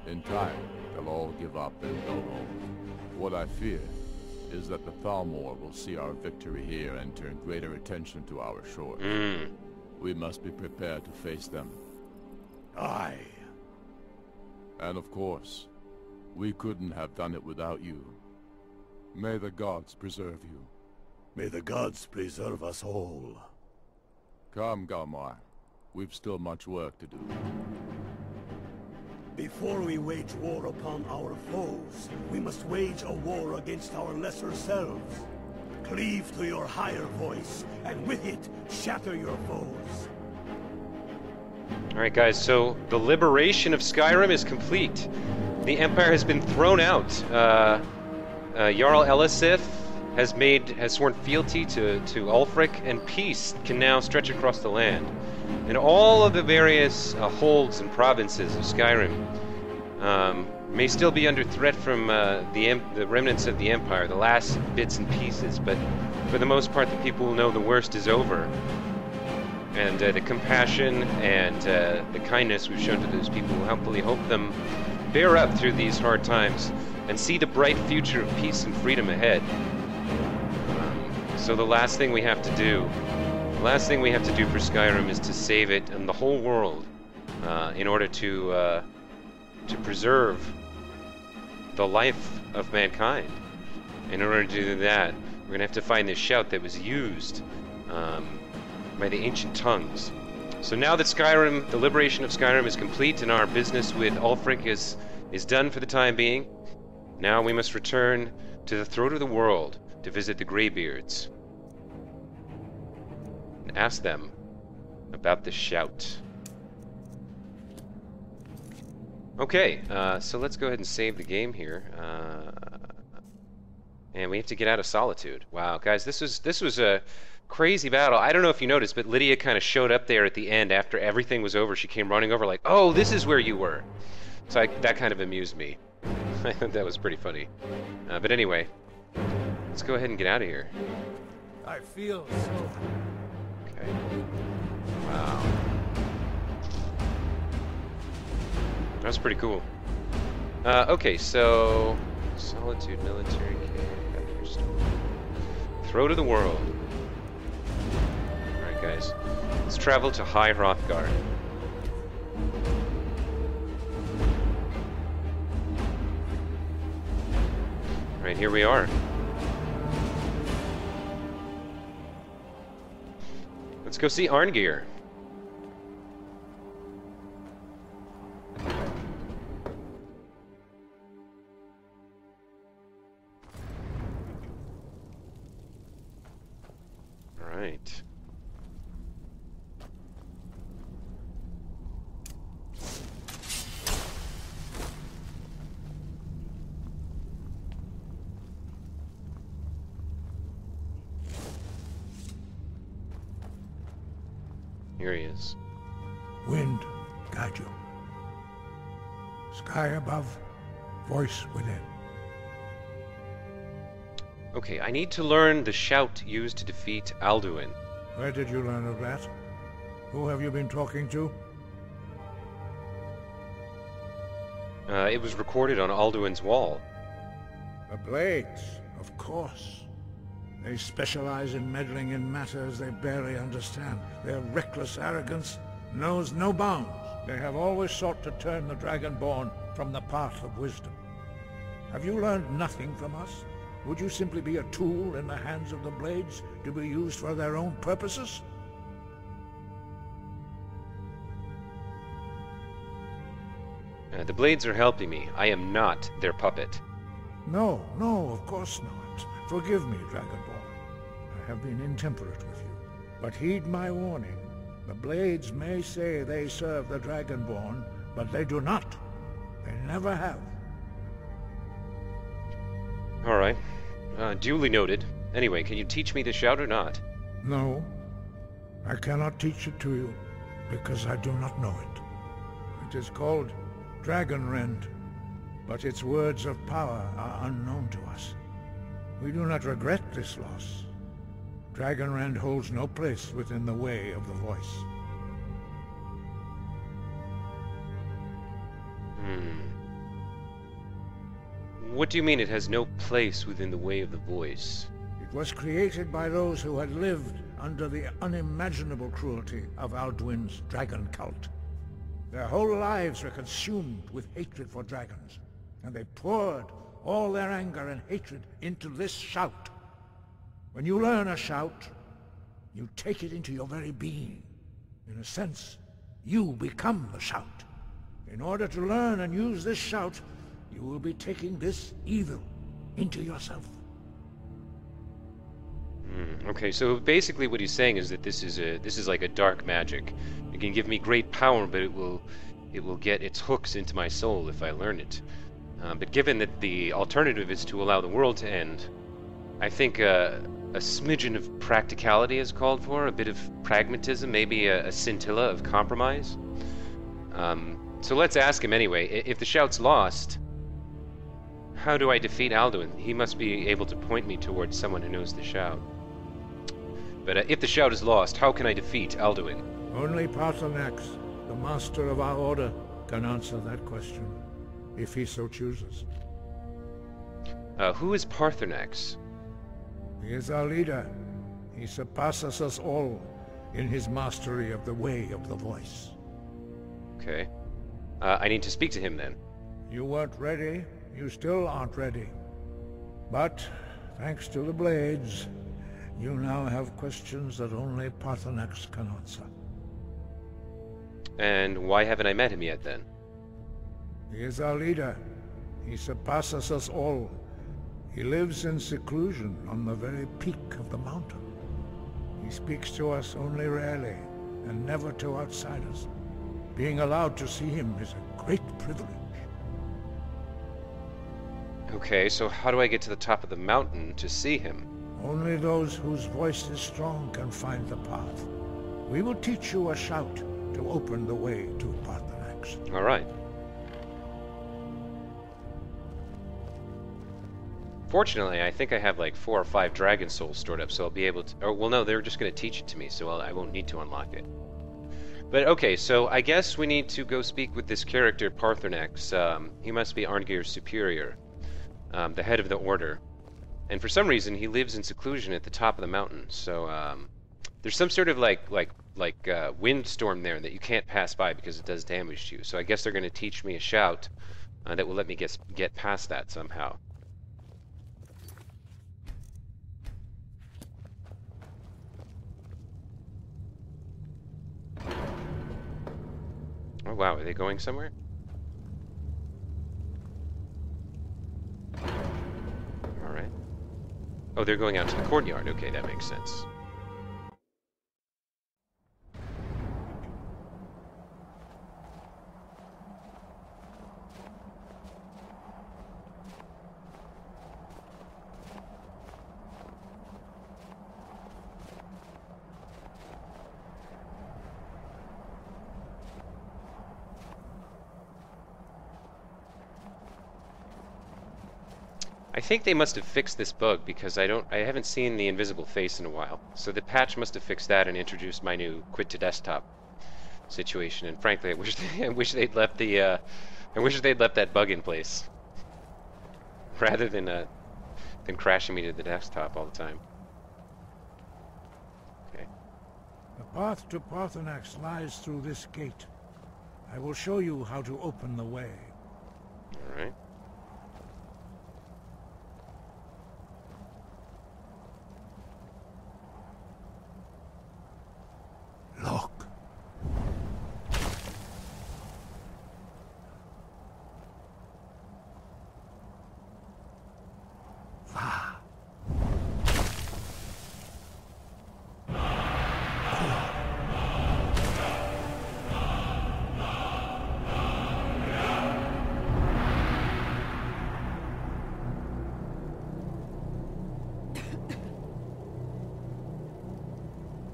In time, they'll all give up and go home. What I fear is that the Thalmor will see our victory here and turn greater attention to our shores. We must be prepared to face them. Aye. And of course, we couldn't have done it without you. May the gods preserve you. May the gods preserve us all. Come, Galmar. We've still much work to do. Before we wage war upon our foes, we must wage a war against our lesser selves. Cleave to your higher voice, and with it, shatter your foes. Alright guys, so the liberation of Skyrim is complete. The Empire has been thrown out. Jarl Elisif has sworn fealty to Ulfric, and peace can now stretch across the land. And all of the various holds and provinces of Skyrim may still be under threat from the remnants of the Empire, the last bits and pieces, but for the most part the people will know the worst is over. And the compassion and the kindness we've shown to those people will hopefully help them bear up through these hard times and see the bright future of peace and freedom ahead. So the last thing we have to do for Skyrim is to save it and the whole world in order to preserve the life of mankind. In order to do that, we're going to have to find this shout that was used by the ancient tongues. So now that Skyrim, the liberation of Skyrim is complete and our business with Ulfric is done for the time being, now we must return to the throat of the world to visit the Greybeards and ask them about the shout. Okay, so let's go ahead and save the game here. And we have to get out of Solitude. Wow, guys, this was a crazy battle. I don't know if you noticed, but Lydia kind of showed up there at the end after everything was over. She came running over like, oh, this is where you were. So that kind of amused me. I thought that was pretty funny. But anyway, let's go ahead and get out of here. I feel so... Okay. Wow. That was pretty cool. Okay, so... Solitude, military camp, Throat of the World. Alright guys, let's travel to High Hrothgar. Right, here we are. Let's go see Arngeir. Alright. Here he is. Wind, guide you. Sky above, voice within. Okay, I need to learn the shout used to defeat Alduin. Where did you learn of that? Who have you been talking to? It was recorded on Alduin's wall. The Blades, of course. They specialize in meddling in matters they barely understand. Their reckless arrogance knows no bounds. They have always sought to turn the Dragonborn from the path of wisdom. Have you learned nothing from us? Would you simply be a tool in the hands of the Blades to be used for their own purposes? The Blades are helping me. I am not their puppet. No, of course not. Forgive me, Dragonborn. I have been intemperate with you. But heed my warning. The Blades may say they serve the Dragonborn, but they do not. They never have. Alright. Duly noted. Anyway, can you teach me the shout or not? No. I cannot teach it to you, because I do not know it. It is called Dragonrend, but its words of power are unknown to us. We do not regret this loss. Dragonrend holds no place within the way of the voice. What do you mean it has no place within the way of the voice? It was created by those who had lived under the unimaginable cruelty of Alduin's dragon cult. Their whole lives were consumed with hatred for dragons, and they poured all their anger and hatred into this shout. When you learn a shout, you take it into your very being. In a sense, you become the shout. In order to learn and use this shout, you will be taking this evil into yourself. Okay, so basically what he's saying is that this is like a dark magic. It can give me great power, but it will get its hooks into my soul if I learn it. But given that the alternative is to allow the world to end, I think a smidgen of practicality is called for, a bit of pragmatism, maybe a scintilla of compromise. So let's ask him anyway. If the shout's lost, how do I defeat Alduin? He must be able to point me towards someone who knows the shout. But if the shout is lost, how can I defeat Alduin? Only Paarthurnax, the master of our order, can answer that question, if he so chooses. Who is Paarthurnax? He is our leader. He surpasses us all in his mastery of the way of the voice. Okay. I need to speak to him then. You weren't ready. You still aren't ready. But, thanks to the blades, you now have questions that only Paarthurnax can answer. And why haven't I met him yet then? He is our leader. He surpasses us all. He lives in seclusion on the very peak of the mountain. He speaks to us only rarely, and never to outsiders. Being allowed to see him is a great privilege. Okay, so how do I get to the top of the mountain to see him? Only those whose voice is strong can find the path. We will teach you a shout to open the way to Paarthurnax. All right. Fortunately, I think I have like 4 or 5 dragon souls stored up, so I'll be able to... Or, well, no, they're just going to teach it to me, so I won't need to unlock it. But, okay, so I guess we need to go speak with this character, Paarthurnax. He must be Arngyr's superior, the head of the order. And for some reason, he lives in seclusion at the top of the mountain, so there's some sort of like windstorm there that you can't pass by because it does damage to you. So I guess they're going to teach me a shout that will let me get past that somehow. Oh wow, are they going somewhere? Alright. Oh, they're going out to the courtyard. Okay, that makes sense. I think they must have fixed this bug because I haven't seen the invisible face in a while. So the patch must have fixed that and introduced my new quit to desktop situation. And frankly, I wish they'd left that bug in place rather than crashing me to the desktop all the time. Okay. The path to Paarthurnax lies through this gate. I will show you how to open the way. All right. Look. Va.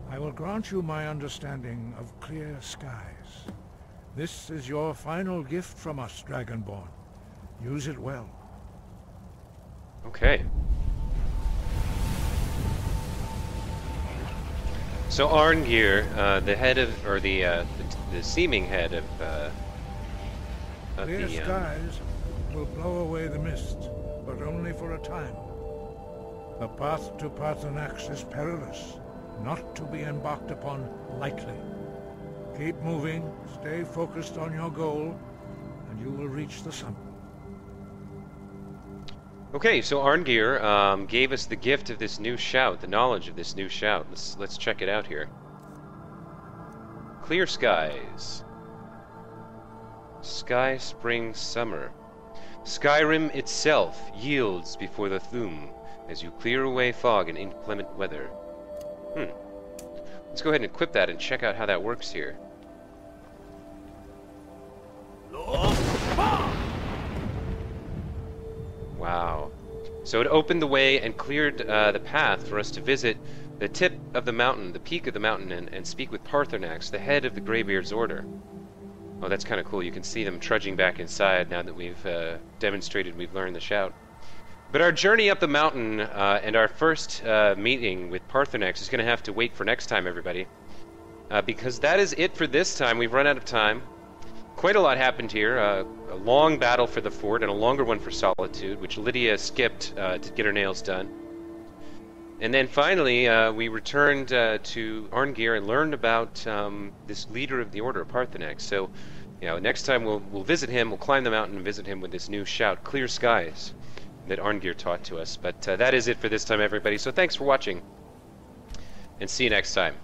I will grant you my understanding of clear skies. This is your final gift from us, Dragonborn. Use it well. Okay. So Arngeir, the head of, or the seeming head of of Clear the... skies will blow away the mist, but only for a time. The path to Paarthurnax is perilous, not to be embarked upon lightly. Keep moving, stay focused on your goal, and you will reach the summit. Okay, so Arngir gave us the gift of this new shout, the knowledge of this new shout. Let's check it out here. Clear skies. Sky, spring, summer. Skyrim itself yields before the Thu'um as you clear away fog and inclement weather. Let's go ahead and equip that and check out how that works here. Wow. So it opened the way and cleared the path for us to visit the tip of the mountain, the peak of the mountain, and speak with Paarthurnax, the head of the Greybeard's order. Oh, that's kind of cool. You can see them trudging back inside now that we've demonstrated we've learned the shout. But our journey up the mountain and our first meeting with Paarthurnax is going to have to wait for next time, everybody. Because that is it for this time. We've run out of time. Quite a lot happened here. A long battle for the fort and a longer one for Solitude, which Lydia skipped to get her nails done. And then finally, we returned to Arngir and learned about this leader of the Order, Paarthurnax. So, you know, next time we'll visit him, we'll climb the mountain and visit him with this new shout, Clear Skies, that Arngir taught to us. But that is it for this time, everybody. So thanks for watching, and see you next time.